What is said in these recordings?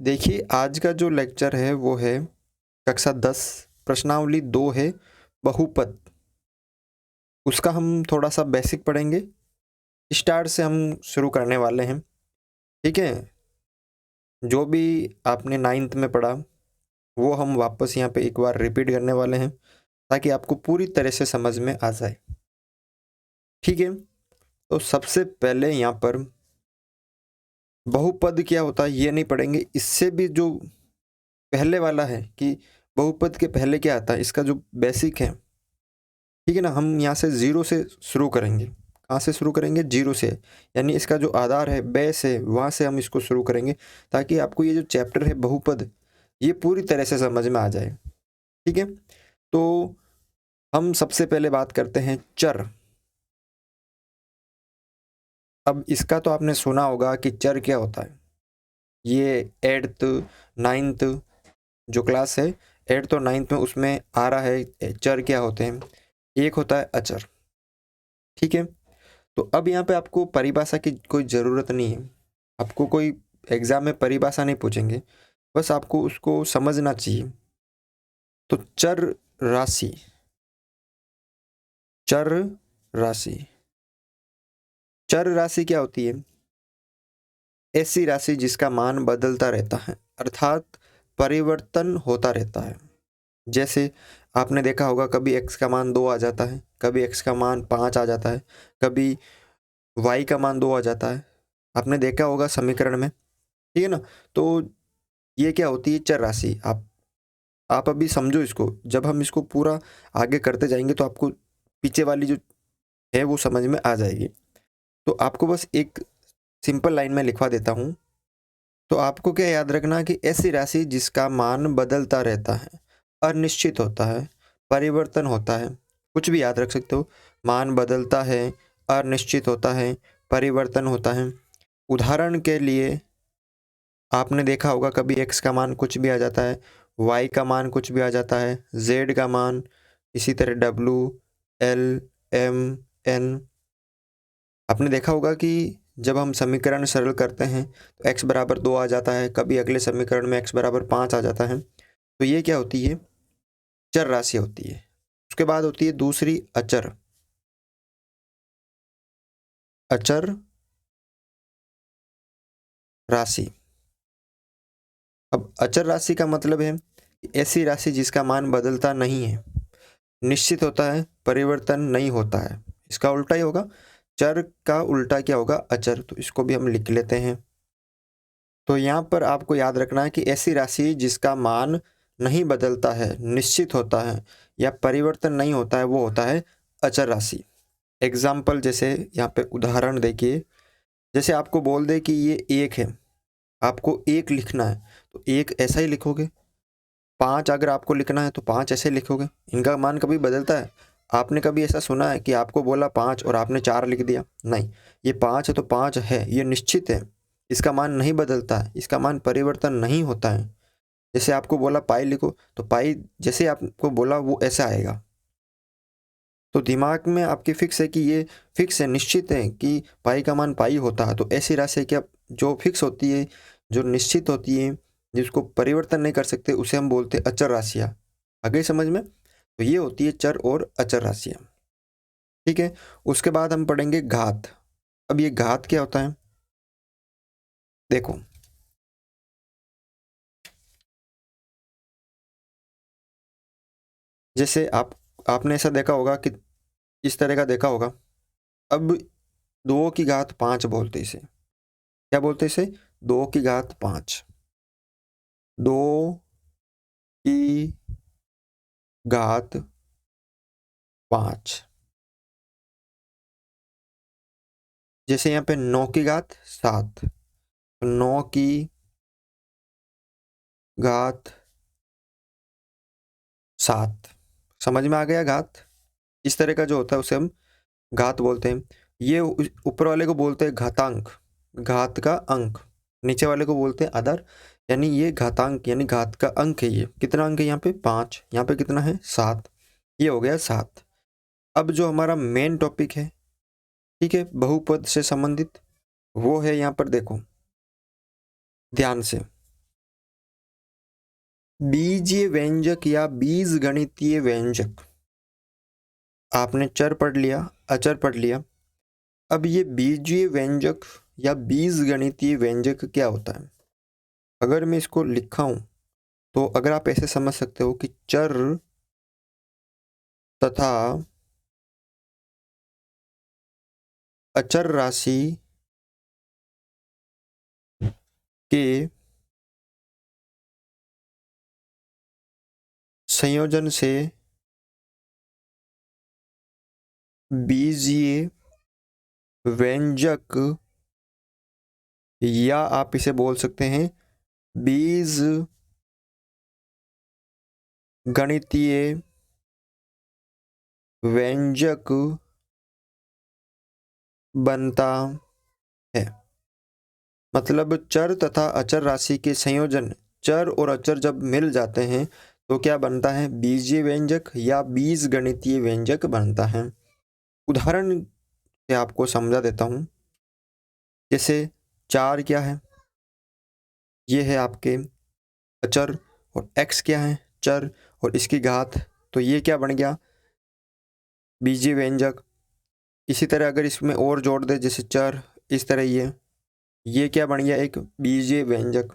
देखिए, आज का जो लेक्चर है वो है कक्षा 10 प्रश्नावली 2 है बहुपद। उसका हम थोड़ा-सा बेसिक पढ़ेंगे। स्टार्ट से हम शुरू करने वाले हैं, ठीक है? जो भी आपने 9th में पढ़ा, वो हम वापस यहाँ पे एक बार रिपीट करने वाले हैं, ताकि आपको पूरी तरह से समझ में आ जाए, ठीक है? तो सबसे पहले यहाँ पर बहुपद क्या होता है ये नहीं पढ़ेंगे, इससे भी जो पहले वाला है कि बहुपद के पहले क्या आता है, इसका जो बेसिक है, ठीक है ना? हम यहाँ से ज़ीरो से शुरू करेंगे। कहाँ से शुरू करेंगे? ज़ीरो से। यानी इसका जो आधार है, बेस है, वहाँ से हम इसको शुरू करेंगे, ताकि आपको ये जो चैप्टर है बहुपद, ये पूरी तरह से समझ में आ जाए, ठीक है? तो हम सबसे पहले बात करते हैं चर। अब इसका तो आपने सुना होगा कि चर क्या होता है। ये 8th 9th जो क्लास है, 8th और 9th में उसमें आ रहा है चर क्या होते हैं। एक होता है अचर, ठीक है? तो अब यहाँ पे आपको परिभाषा की कोई ज़रूरत नहीं है। आपको कोई एग्ज़ाम में परिभाषा नहीं पूछेंगे, बस आपको उसको समझना चाहिए। तो चर राशि, चर राशि, चर राशि क्या होती है? ऐसी राशि जिसका मान बदलता रहता है, अर्थात परिवर्तन होता रहता है। जैसे आपने देखा होगा कभी x का मान 2 आ जाता है, कभी x का मान 5 आ जाता है, कभी y का मान 2 आ जाता है। आपने देखा होगा समीकरण में, ठीक है ना? तो ये क्या होती है? चर राशि। आप अभी समझो इसको, जब हम इसको पूरा आगे करते जाएँगे तो आपको पीछे वाली जो है वो समझ में आ जाएगी। तो आपको बस एक सिंपल लाइन में लिखवा देता हूँ। तो आपको क्या याद रखना कि ऐसी राशि जिसका मान बदलता रहता है, अनिश्चित होता है, परिवर्तन होता है, कुछ भी याद रख सकते हो। मान बदलता है, अनिश्चित होता है, परिवर्तन होता है। उदाहरण के लिए आपने देखा होगा कभी x का मान कुछ भी आ जाता है, y का मान कुछ भी आ जाता है, z का मान, इसी तरह w, l, m, n। आपने देखा होगा कि जब हम समीकरण सरल करते हैं तो x बराबर 2 आ जाता है, कभी अगले समीकरण में x बराबर 5 आ जाता है। तो ये क्या होती है? चर राशि होती है। उसके बाद होती है दूसरी अचर। अचर राशि। अब अचर राशि का मतलब है कि ऐसी राशि जिसका मान बदलता नहीं है, निश्चित होता है, परिवर्तन नहीं होता है। इसका उल्टा ही होगा। चर का उल्टा क्या होगा? अचर। तो इसको भी हम लिख लेते हैं। तो यहाँ पर आपको याद रखना है कि ऐसी राशि जिसका मान नहीं बदलता है, निश्चित होता है या परिवर्तन नहीं होता है, वो होता है अचर राशि। एग्जाम्पल जैसे यहाँ पे उदाहरण देखिए, जैसे आपको बोल दे कि ये एक है, आपको एक लिखना है, तो एक ऐसा ही लिखोगे। 5 अगर आपको लिखना है तो 5 ऐसे लिखोगे। इनका मान कभी बदलता है? आपने कभी ऐसा सुना है कि आपको बोला 5 और आपने 4 लिख दिया? नहीं, ये 5 है तो 5 है, ये निश्चित है। इसका मान नहीं बदलता है, इसका मान परिवर्तन नहीं होता है। जैसे आपको बोला पाई लिखो, तो पाई जैसे आपको बोला वो ऐसा आएगा। तो दिमाग में आपके फिक्स है कि ये फिक्स है, निश्चित है कि पाई का मान पाई होता है। तो ऐसी राशि क्या जो फिक्स होती है, जो निश्चित होती है, जिसको परिवर्तन नहीं कर सकते, उसे हम बोलते हैं अचर राशियाँ। आ गई समझ में? तो ये होती है चर और अचर राशियाँ, ठीक है? उसके बाद हम पढ़ेंगे घात। अब ये घात क्या होता है? देखो, जैसे आपने ऐसा देखा होगा कि इस तरह का देखा होगा। अब 2 की घात 5 बोलते इसे। क्या बोलते इसे? 2 की घात 5। 2 की घात 5। जैसे यहाँ पे 9 की घात 7, 9 की घात 7। समझ में आ गया घात? इस तरह का जो होता है उसे हम घात बोलते हैं। ये ऊपर वाले को बोलते हैं घातांक, घात का अंक। नीचे वाले को बोलते हैं आधार। यानी ये घातांक यानी घात का अंक है। ये कितना अंक है यहाँ पे? 5। यहाँ पे कितना है? 7। ये हो गया 7। अब जो हमारा मेन टॉपिक है, ठीक है, बहुपद से संबंधित, वो है यहाँ पर देखो ध्यान से। बीजीय व्यंजक या बीजगणितीय व्यंजक, आपने चर पढ़ लिया, अचर पढ़ लिया। अब ये बीजीय व्यंजक या बीजगणितीय व्यंजक क्या होता है? अगर मैं इसको लिखा हूं तो अगर आप ऐसे समझ सकते हो कि चर तथा अचर राशि के संयोजन से बीजीय व्यंजक, या आप इसे बोल सकते हैं बीज गणितीय व्यंजक बनता है। मतलब चर तथा अचर राशि के संयोजन, चर और अचर जब मिल जाते हैं तो क्या बनता है? बीजीय व्यंजक या बीज गणितीय व्यंजक बनता है। उदाहरण से आपको समझा देता हूं। जैसे 4 क्या है? ये है आपके अचर, और x क्या है? चर, और इसकी घात, तो ये क्या बन गया? बीजीय व्यंजक। इसी तरह अगर इसमें और जोड़ दे, जैसे चर, इस तरह ये क्या बन गया? एक बीजीय व्यंजक।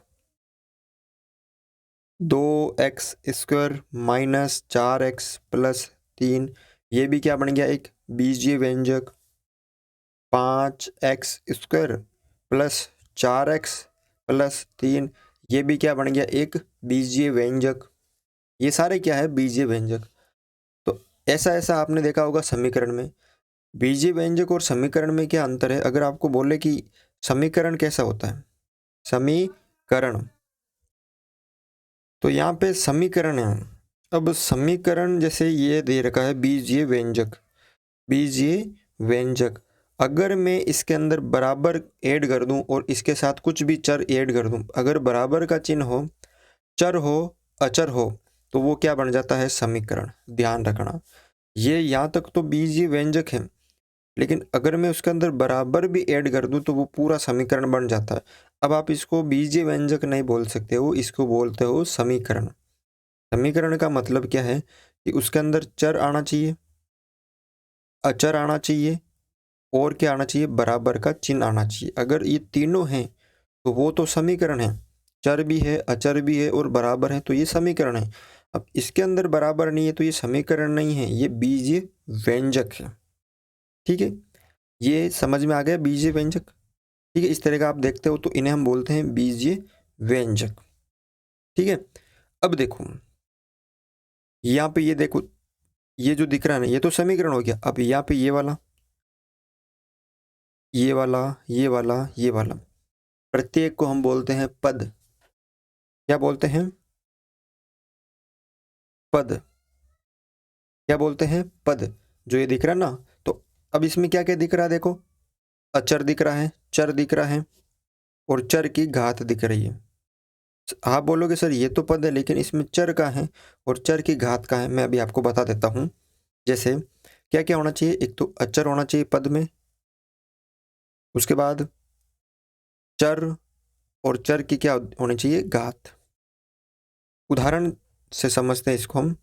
2x² माइनस 4x+3, ये भी क्या बन गया? एक बीजीय व्यंजक। 5x² प्लस 4x+3, ये भी क्या बन गया? एक बीजीय व्यंजक। ये सारे क्या है? बीजीय व्यंजक। तो ऐसा ऐसा आपने देखा होगा समीकरण में। बीजीय व्यंजक और समीकरण में क्या अंतर है? अगर आपको बोले कि समीकरण कैसा होता है, समीकरण, तो यहाँ पे समीकरण है। अब समीकरण जैसे ये दे रखा है बीजीय व्यंजक, बीजीय व्यंजक, अगर मैं इसके अंदर बराबर ऐड कर दूं और इसके साथ कुछ भी चर ऐड कर दूं, अगर बराबर का चिन्ह हो, चर हो, अचर हो, तो वो क्या बन जाता है? समीकरण। ध्यान रखना, ये यहाँ तक तो बीजीय व्यंजक है, लेकिन अगर मैं उसके अंदर बराबर भी ऐड कर दूं तो वो पूरा समीकरण बन जाता है। अब आप इसको बीजीय व्यंजक नहीं बोल सकते हो, इसको बोलते हो समीकरण। समीकरण का मतलब क्या है कि उसके अंदर चर आना चाहिए, अचर आना चाहिए, और क्या आना चाहिए? बराबर का चिन्ह आना चाहिए। अगर ये तीनों हैं तो वो तो समीकरण है। चर भी है, अचर भी है और बराबर है, तो ये समीकरण है। अब इसके अंदर बराबर नहीं है तो ये समीकरण नहीं है, ये बीजीय व्यंजक है। ठीक है, ये समझ में आ गया बीजीय व्यंजक? ठीक है, इस तरह का आप देखते हो तो इन्हें हम बोलते हैं बीजीय व्यंजक। ठीक है, अब देखो यहाँ पे, ये देखो, ये जो दिख रहा है ना, ये तो समीकरण हो गया। अब यहाँ पे ये वाला, ये वाला, ये वाला, ये वाला, प्रत्येक को हम बोलते हैं पद। क्या बोलते हैं? पद। क्या बोलते हैं? पद। जो ये दिख रहा है ना, तो अब इसमें क्या क्या दिख रहा है? देखो, अचर दिख रहा है, चर दिख रहा है, और चर की घात दिख रही है। आप बोलोगे सर ये तो पद है, लेकिन इसमें चर का है और चर की घात का है। मैं अभी आपको बता देता हूं। जैसे क्या क्या होना चाहिए? एक तो अचर होना चाहिए पद में, उसके बाद चर, और चर की क्या होनी चाहिए? घात। उदाहरण से समझते हैं इसको हम।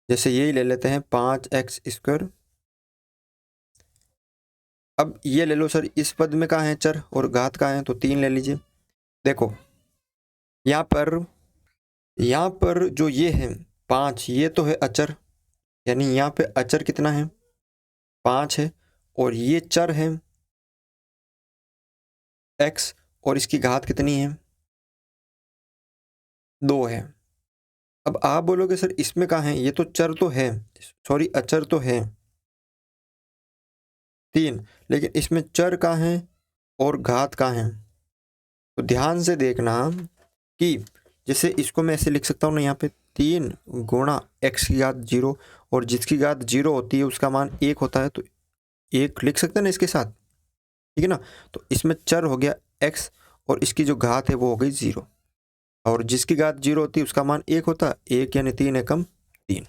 जैसे यही ले लेते हैं 5x²। अब ये ले लो सर, इस पद में कहाँ है चर और घात कहाँ है? तो 3 ले लीजिए। देखो यहाँ पर जो ये है 5, ये तो है अचर, यानी यहाँ पे अचर कितना है? 5 है, और ये चर है x, और इसकी घात कितनी है? 2 है। अब आप बोलोगे सर इसमें कहाँ है? ये तो चर तो है, सॉरी अचर तो है 3, लेकिन इसमें चर कहाँ है और घात कहाँ है? तो ध्यान से देखना कि जैसे इसको मैं ऐसे लिख सकता हूँ ना, यहाँ पे 3 गुणा x की घात 0, और जिसकी घात 0 होती है उसका मान 1 होता है, तो 1 लिख सकते हैं ना इसके साथ। ठीक है ना, तो इसमें चर हो गया x, और इसकी जो घात है वो हो गई 0, और जिसकी घात 0 होती है उसका मान 1 होता है, 1 यानी 3 एकम 3।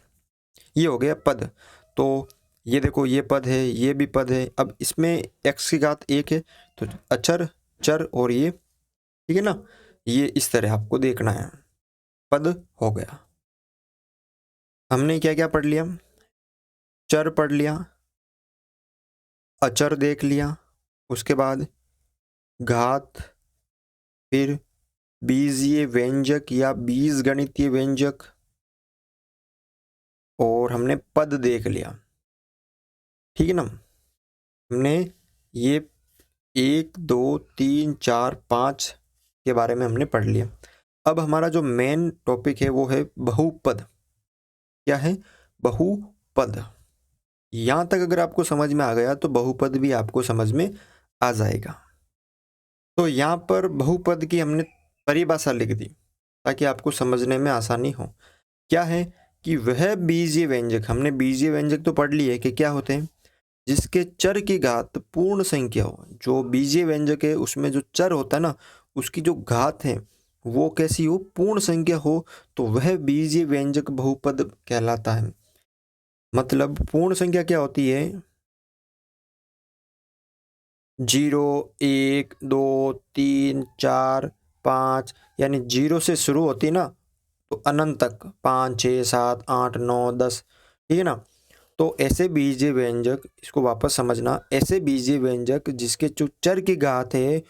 ये हो गया पद। तो ये देखो, ये पद है, ये भी पद है। अब इसमें x की घात 1 है, तो अचर, चर, और ये, ठीक है ना, ये इस तरह आपको देखना है। पद हो गया। हमने क्या क्या पढ़ लिया? चर पढ़ लिया, अचर देख लिया, उसके बाद घात, फिर बीजीय व्यंजक या बीजगणितीय व्यंजक, और हमने पद देख लिया। ठीक है ना? हमने ये 1 2 3 4 5 के बारे में हमने पढ़ लिया। अब हमारा जो मेन टॉपिक है वो है बहुपद। क्या है? बहुपद। यहाँ तक अगर आपको समझ में आ गया तो बहुपद भी आपको समझ में आ जाएगा। तो यहाँ पर बहुपद की हमने परिभाषा लिख दी ताकि आपको समझने में आसानी हो। क्या है कि वह बीजीय व्यंजक, हमने बीजीय व्यंजक तो पढ़ लिए कि क्या होते हैं, जिसके चर की घात पूर्ण संख्या हो। जो बीजीय व्यंजक है उसमें जो चर होता है ना, उसकी जो घात है वो कैसी हो? पूर्ण संख्या हो, तो वह बीजीय व्यंजक बहुपद कहलाता है। मतलब पूर्ण संख्या क्या होती है? 0 1 2 3 4 5, यानी 0 से शुरू होती ना तो अनंत तक, 5 6 7 8 9 10। ठीक है ना? तो ऐसे बीजीय व्यंजक, इसको वापस समझना, ऐसे बीजीय व्यंजक जिसके जो चर की घात है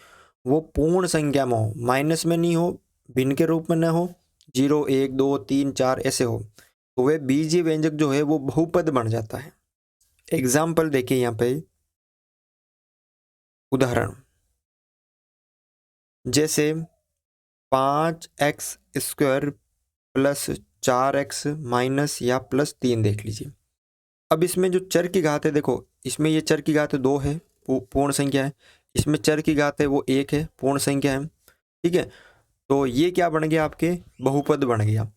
वो पूर्ण संख्या में हो, माइनस में नहीं हो, भिन्न के रूप में न हो, 0 1 2 3 4 ऐसे हो, तो वह बीजीय व्यंजक जो है वो बहुपद बन जाता है। एग्जाम्पल देखिए यहाँ पे, उदाहरण जैसे 5x² प्लस 4x माइनस या प्लस 3 देख लीजिए। अब इसमें जो चर की घात है, देखो इसमें ये चर की घात 2 है, पूर्ण संख्या है। इसमें चर की घात है वो 1 है, पूर्ण संख्या है। ठीक है? तो ये क्या बन गया? आपके बहुपद बन गया।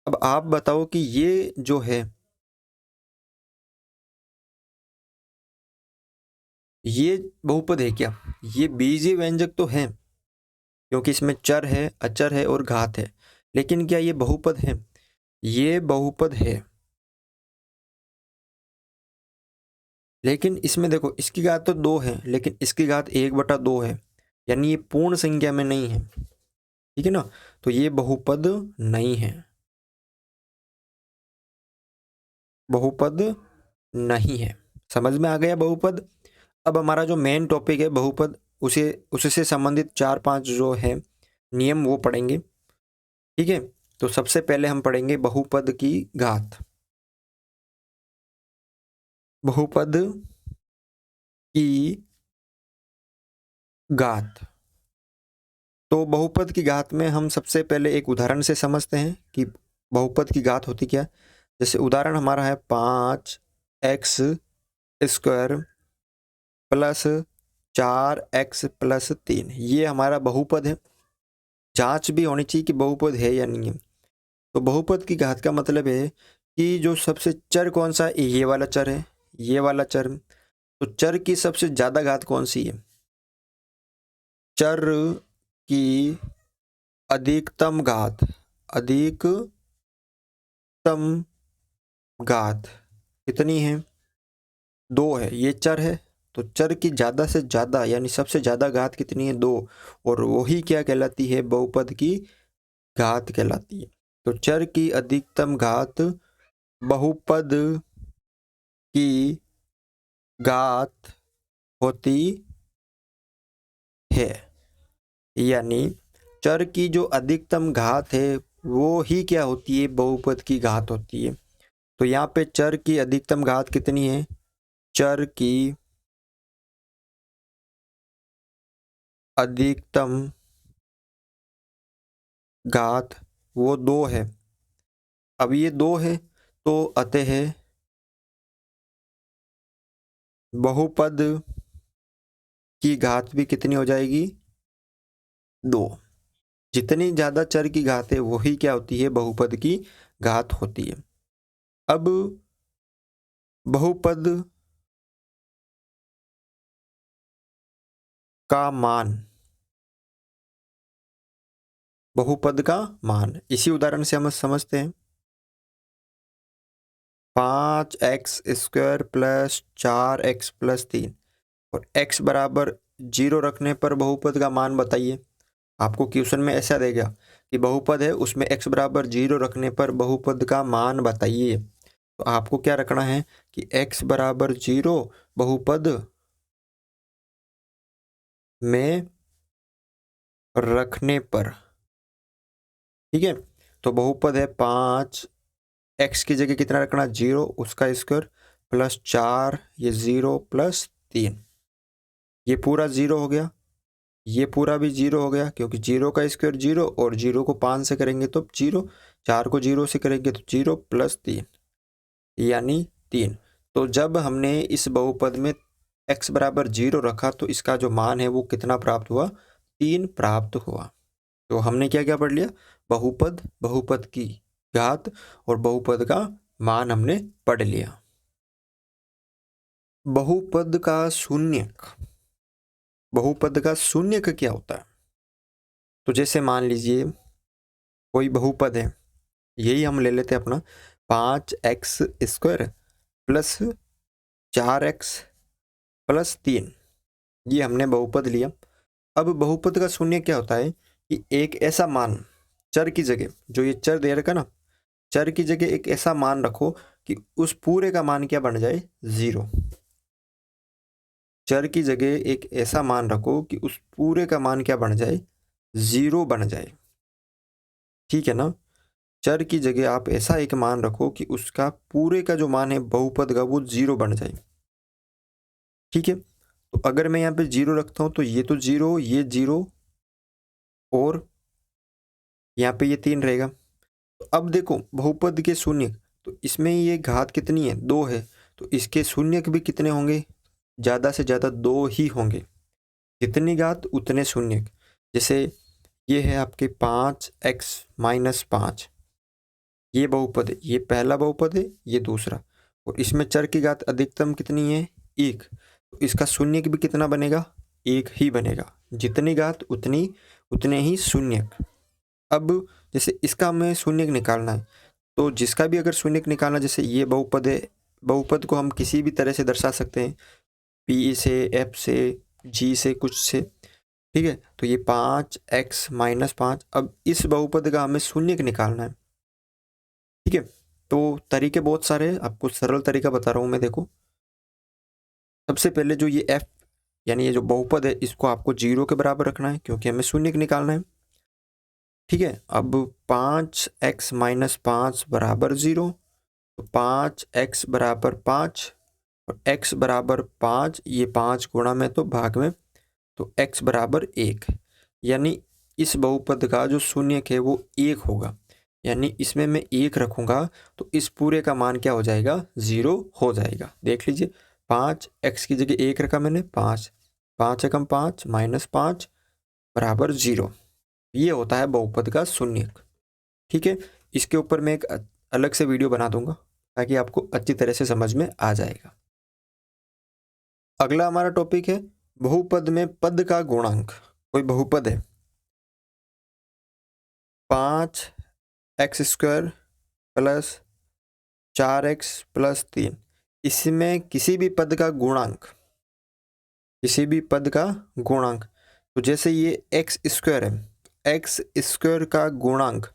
अब आप बताओ कि ये जो है, ये बहुपद है क्या? ये बीजीय व्यंजक तो है क्योंकि इसमें चर है, अचर है और घात है, लेकिन क्या ये बहुपद है? ये बहुपद है, लेकिन इसमें देखो इसकी घात तो 2 है लेकिन इसकी घात 1/2 है, यानी ये पूर्ण संख्या में नहीं है। ठीक है ना? तो ये बहुपद नहीं है, बहुपद नहीं है। समझ में आ गया बहुपद? अब हमारा जो मेन टॉपिक है बहुपद, उसे उससे संबंधित 4-5 जो है नियम वो पढ़ेंगे। ठीक है? तो सबसे पहले हम पढ़ेंगे बहुपद की घात। बहुपद की घात। तो बहुपद की घात में हम सबसे पहले एक उदाहरण से समझते हैं कि बहुपद की घात होती क्या। जैसे उदाहरण हमारा है 5x² प्लस 4x प्लस 3। ये हमारा बहुपद है। जांच भी होनी चाहिए कि बहुपद है या नहीं है। तो बहुपद की घात का मतलब है कि जो सबसे चर कौन सा है, ये वाला चर है, ये वाला चर। तो चर की सबसे ज्यादा घात कौन सी है? चर की अधिकतम घात, अधिकतम घात कितनी है? 2 है। ये चर है, तो चर की ज्यादा से ज्यादा यानी सबसे ज्यादा घात कितनी है? 2। और वही क्या कहलाती है? बहुपद की घात कहलाती है। तो चर की अधिकतम घात बहुपद की घात होती है, यानी चर की जो अधिकतम घात है वो ही क्या होती है? बहुपद की घात होती है। तो यहाँ पे चर की अधिकतम घात कितनी है? चर की अधिकतम घात वो 2 है। अब ये 2 है तो अतः बहुपद की घात भी कितनी हो जाएगी? 2। जितनी ज्यादा चर की घात है वही क्या होती है? बहुपद की घात होती है। अब बहुपद का मान, बहुपद का मान इसी उदाहरण से हम समझते हैं। 5x² प्लस 4x प्लस 3 और x बराबर 0 रखने पर बहुपद का मान बताइए। आपको क्वेश्चन में ऐसा देगा कि बहुपद है, उसमें x बराबर 0 रखने पर बहुपद का मान बताइए। तो आपको क्या रखना है कि x बराबर 0 बहुपद में रखने पर, ठीक है। तो बहुपद है 5, x की जगह कितना रखना 0, उसका स्क्वायर प्लस 4, ये 0 प्लस 3, ये पूरा 0 हो गया, ये पूरा भी 0 हो गया, क्योंकि 0 का स्क्वायर 0 और 0 को 5 से करेंगे तो 0, 4 को 0 से करेंगे तो 0 प्लस 3 यानी 3। तो जब हमने इस बहुपद में x बराबर 0 रखा तो इसका जो मान है वो कितना प्राप्त हुआ, 3 प्राप्त हुआ। तो हमने क्या क्या पढ़ लिया, बहुपद, बहुपद की घात और बहुपद का मान हमने पढ़ लिया। बहुपद का शून्यक, बहुपद का शून्यक क्या होता है? तो जैसे मान लीजिए कोई बहुपद है, यही हम ले लेते हैं अपना 5x square plus 4x plus 3, ये हमने बहुपद लिया। अब बहुपद का शून्य क्या होता है कि एक ऐसा मान, चर की जगह, जो ये चर दे रखा ना, चर की जगह एक ऐसा मान रखो कि उस पूरे का मान क्या बन जाए, 0। चर की जगह एक ऐसा मान रखो कि उस पूरे का मान क्या बन जाए, 0 बन जाए, ठीक है ना। चर की जगह आप ऐसा एक मान रखो कि उसका पूरे का जो मान है बहुपद का वो 0 बन जाए, ठीक है। तो अगर मैं यहाँ पे 0 रखता हूँ तो ये तो 0, ये 0 और यहाँ पे ये 3 रहेगा। तो अब देखो बहुपद के शून्य, तो इसमें ये घात कितनी है, 2 है, तो इसके शून्यक भी कितने होंगे, ज़्यादा से ज़्यादा 2 ही होंगे। जितनी घात उतने शून्यक। जैसे ये है आपके 5x माइनस 5, ये बहुपद है, ये पहला बहुपद है, ये दूसरा, और इसमें चर की घात अधिकतम कितनी है, 1, तो इसका शून्यक भी कितना बनेगा, 1 ही बनेगा। जितनी घात उतनी उतने ही शून्यक। अब जैसे इसका हमें शून्यक निकालना है, तो जिसका भी अगर शून्यक निकालना, जैसे ये बहुपद है, बहुपद को हम किसी भी तरह से दर्शा सकते हैं, पी से, एफ से, जी से, कुछ से, ठीक है। तो ये 5x माइनस 5, अब इस बहुपद का हमें शून्यक निकालना है, ठीक है। तो तरीके बहुत सारे हैं, आपको सरल तरीका बता रहा हूँ मैं। देखो सबसे पहले जो ये f यानी ये जो बहुपद है, इसको आपको 0 के बराबर रखना है, क्योंकि हमें शून्यक निकालना है, ठीक है। अब 5x माइनस 5 बराबर 0, तो 5x बराबर 5 और x बराबर 5, ये 5 गुणा में तो भाग में, तो x बराबर 1, यानी इस बहुपद का जो शून्यक है वो 1 होगा। यानी इसमें मैं 1 रखूँगा तो इस पूरे का मान क्या हो जाएगा, 0 हो जाएगा। देख लीजिए 5x की जगह 1 रखा मैंने, 5, 5 एकम 5 माइनस 5 बराबर 0। ये होता है बहुपद का शून्यक, ठीक है। इसके ऊपर मैं एक अलग से वीडियो बना दूंगा ताकि आपको अच्छी तरह से समझ में आ जाएगा। अगला हमारा टॉपिक है बहुपद में पद का गुणांक। कोई बहुपद है 5x square plus 4x plus 3, इसमें किसी भी पद का गुणांक, किसी भी पद का गुणांक, तो जैसे ये x स्क्वायर है, x स्क्वायर का गुणांक,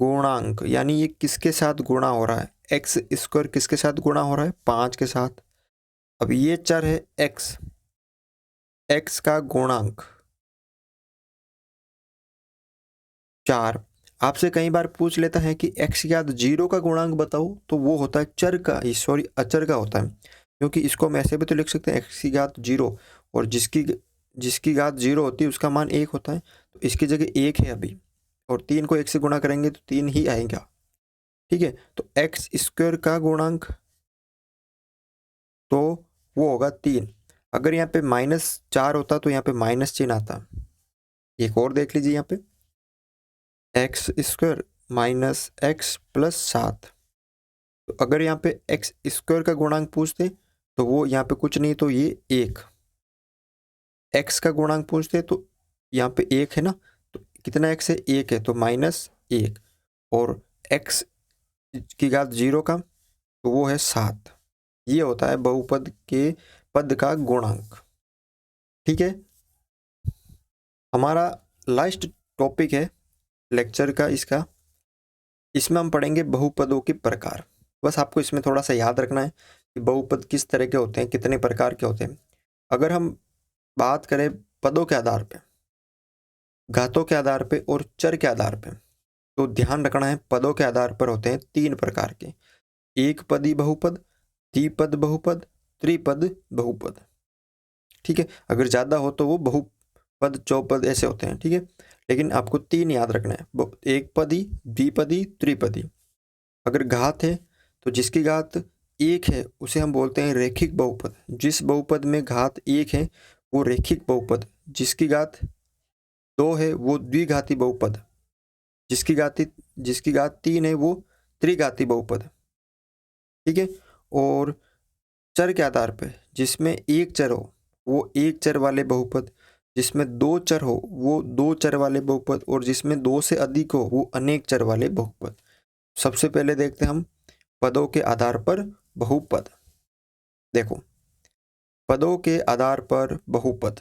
गुणांक यानी ये किसके साथ गुणा हो रहा है, एक्स स्क्वायर किसके साथ गुणा हो रहा है, 5 के साथ। अब ये चर है x, x का गुणांक 4। आपसे कई बार पूछ लेता है कि x के बाद 0 का गुणांक बताओ, तो वो होता है चर का, सॉरी अचर का होता है, क्योंकि इसको हम ऐसे भी तो लिख सकते हैं x की घात 0, और जिसकी जिसकी घात 0 होती है उसका मान 1 होता है, तो इसकी जगह 1 है अभी, और 3 को 1 से गुणा करेंगे तो 3 ही आएगा, ठीक है। तो एक्स स्क्वायर का गुणांक तो वो होगा 3। अगर यहाँ पे -4 होता तो यहाँ पे माइनस चिन्ह आता। एक और देख लीजिए यहाँ पे x square minus x plus 7, तो अगर यहाँ पे एक्स स्क्वायर का गुणांक पूछते तो वो यहाँ पे कुछ नहीं, तो ये 1। एक्स का गुणांक पूछते तो यहाँ पे 1 है ना, तो कितना एक्स है, 1 है, तो -1, और एक्स की घात 0 का तो वो है 7। ये होता है बहुपद के पद का गुणांक, ठीक है। हमारा लास्ट टॉपिक है लेक्चर का इसका, इसमें हम पढ़ेंगे बहुपदों के प्रकार। बस आपको इसमें थोड़ा सा याद रखना है कि बहुपद किस तरह के होते हैं, कितने प्रकार के होते हैं। अगर हम बात करें पदों के आधार पे, घातों के आधार पे और चर के आधार पे, तो ध्यान रखना है पदों के आधार पर होते हैं 3 प्रकार के, एक पदी बहुपद, द्विपद बहुपद, त्रिपद बहुपद। ठीक है, अगर ज़्यादा हो तो वो बहुपद, चौपद ऐसे होते हैं। ठीक है, लेकिन आपको 3 याद रखना है, एक पदी, द्विपदी, त्रिपदी। अगर घात है तो जिसकी घात 1 है उसे हम बोलते हैं रैखिक बहुपद। जिस बहुपद में घात 1 है वो रैखिक बहुपद, जिसकी घात 2 है वो द्विघाती बहुपद, जिसकी घात 3 है वो त्रिघाती बहुपद। ठीक है, और चर के आधार पर जिसमें एक चर हो वो एक चर वाले बहुपद, जिसमें 2 चर हो वो 2 चर वाले बहुपद, और जिसमें 2 से अधिक हो वो अनेक चर वाले बहुपद। सबसे पहले देखते हैं हम पदों के आधार पर बहुपद। देखो, पदों के आधार पर बहुपद,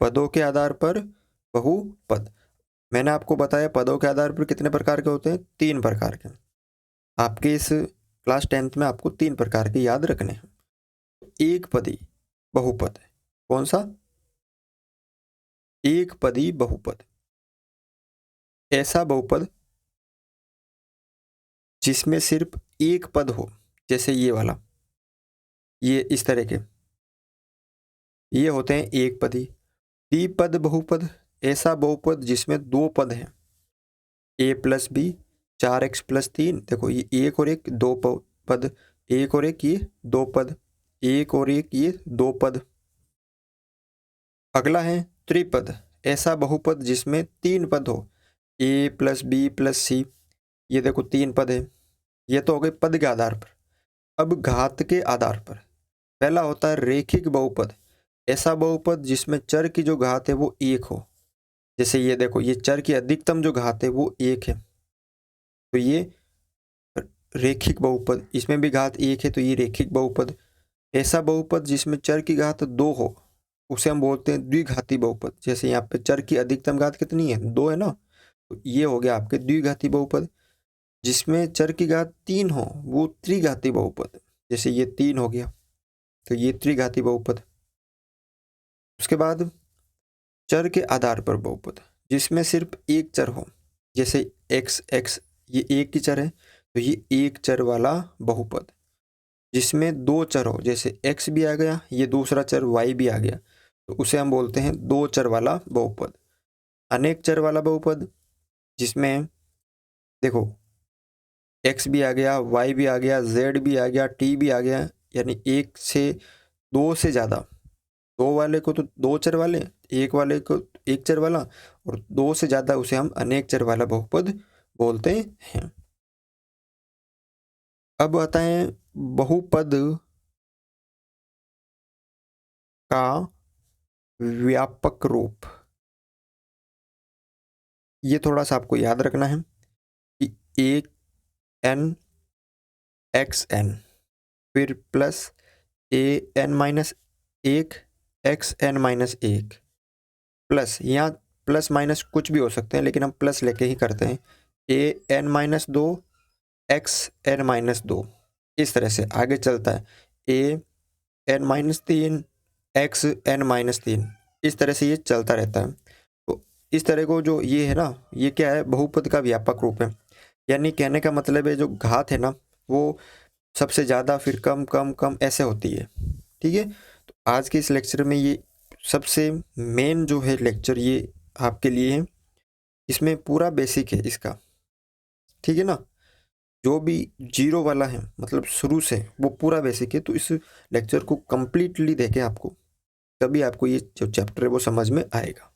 पदों के आधार पर बहुपद, मैंने आपको बताया पदों के आधार पर कितने प्रकार के होते हैं, 3 प्रकार के। आपके इस क्लास 10th में आपको 3 प्रकार के याद रखने हैं। एक पदी बहुपद, कौन सा, एक पदी बहुपद, ऐसा बहुपद जिसमें सिर्फ एक पद हो, जैसे ये वाला, ये इस तरह के, ये होते हैं एक पदी। द्विपद बहुपद, ऐसा बहुपद जिसमें 2 पद हैं, a plus B, 4x plus 3, देखो ये एक और एक 2 पद, एक और एक ये 2 पद, एक और एक ये 2 पद। अगला है त्रिपद, ऐसा बहुपद जिसमें 3 पद हो, a प्लस बी प्लस सी, ये देखो 3 पद है। ये तो हो गए पद के आधार पर। अब घात के आधार पर पहला होता है रैखिक बहुपद, ऐसा बहुपद जिसमें चर की जो घात है वो 1 हो, जैसे ये देखो ये चर की अधिकतम जो घात है वो 1 है, तो ये रैखिक बहुपद, इसमें भी घात 1 है तो ये रैखिक बहुपद। ऐसा बहुपद जिसमें चर की घात 2 हो उसे हम बोलते हैं द्विघाती बहुपद, जैसे यहाँ पे चर की अधिकतम घात कितनी है, 2 है ना, तो ये हो गया आपके द्विघाती बहुपद। जिसमें चर की घात 3 हो वो त्रिघाती बहुपद, जैसे ये 3 हो गया तो ये त्रिघाती बहुपद। उसके बाद चर के आधार पर बहुपद, जिसमें सिर्फ एक चर हो, जैसे x, ये एक ही चर है तो ये एक चर वाला बहुपद। जिसमें 2 चर हो, जैसे x भी आ गया, ये दूसरा चर y भी आ गया, तो उसे हम बोलते हैं 2 चर वाला बहुपद। अनेक चर वाला बहुपद, जिसमें देखो x भी आ गया, y भी आ गया, z भी आ गया, t भी आ गया, यानी 1 से 2 से ज़्यादा, 2 वाले को तो 2 चर वाले, 1 वाले को 1 चर वाला, और 2 से ज़्यादा उसे हम अनेक चर वाला बहुपद बोलते हैं। अब आता है बहुपद का व्यापक रूप। ये थोड़ा सा आपको याद रखना है कि एक n एक्स एन, फिर plus a n-1 x n-1, plus, यहाँ प्लस माइनस कुछ भी हो सकते हैं लेकिन हम प्लस लेके ही करते हैं, a n-2 x n-2, इस तरह से आगे चलता है a n-3 x n-3, इस तरह से ये चलता रहता है। तो इस तरह को जो ये है ना, ये क्या है, बहुपद का व्यापक रूप है। यानी कहने का मतलब है जो घात है ना वो सबसे ज़्यादा, फिर कम कम कम ऐसे होती है। ठीक है, तो आज के इस लेक्चर में ये सबसे मेन जो है लेक्चर ये आपके लिए है, इसमें पूरा बेसिक है इसका। ठीक है ना, जो भी 0 वाला है मतलब शुरू से वो पूरा बेसिक है, तो इस लेक्चर को कंप्लीटली देखें आपको, तभी आपको ये जो चैप्टर है वो समझ में आएगा।